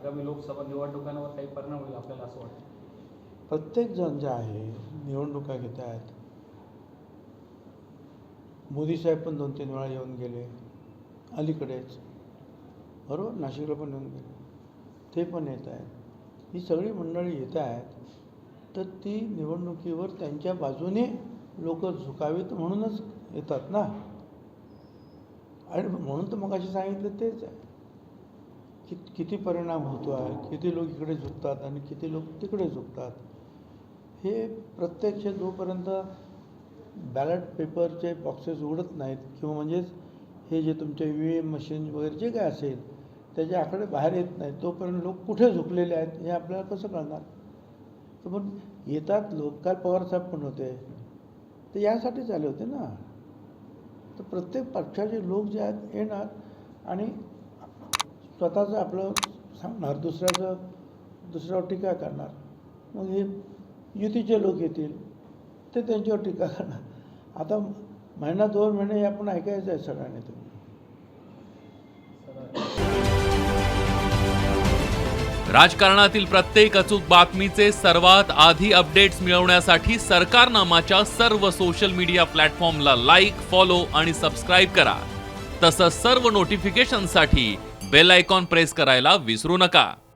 आगामी लोकसभा निवडणुकांवर काही परिणाम होईल आपल्याला असं वाटतं? प्रत्येक जण जे आहे निवडणुका घेत आहेत. मोदी साहेब पण 2-3 वेळा येऊन गेले अलीकडेच, बरोबर, नाशिकला पण येऊन गेले, ते पण येत आहेत. ही सगळी मंडळी येत आहेत, तर ती निवडणुकीवर त्यांच्या बाजूने लोक झुकावीत म्हणूनच येतात ना. आणि म्हणून तर मगाशी सांगितलं तेच आहे की किती परिणाम होतो आहे, किती लोक इकडे झुकतात आणि किती लोक तिकडे झुकतात. हे प्रत्यक्ष जोपर्यंत बॅलेट पेपरचे बॉक्सेस उघडत नाहीत किंवा म्हणजेच हे जे तुमचे EVM मशीन वगैरे जे काय असेल त्याचे आकडे बाहेर येत नाहीत, तोपर्यंत लोक कुठे झुकलेले आहेत हे आपल्याला कसं कळणार? तर पण येतात लोक. काल पवारसाहेब पण होते, ते यासाठीच आले होते ना. तर प्रत्येक पक्षाचे लोक जे आहेत येणार आणि स्वतःचं आपलं सांगणार, दुसऱ्यावर टीका करणार. मग हे युतीचे लोक येतील, ते त्यांच्यावर टीका करणार. आता महिना 2 महिने हे आपण ऐकायचं आहे सगळ्यांनी. तुम्ही राजकारणातील प्रत्येक अचूक बातमीचे सर्वात आधी अपडेट्स मिळवण्यासाठी सरकारनामाच्या सर्व सोशल मीडिया प्लॅटफॉर्मला लाईक, फॉलो आणि सबस्क्राईब करा. तसंच सर्व नोटिफिकेशनसाठी बेल आयकॉन प्रेस करायला विसरू नका.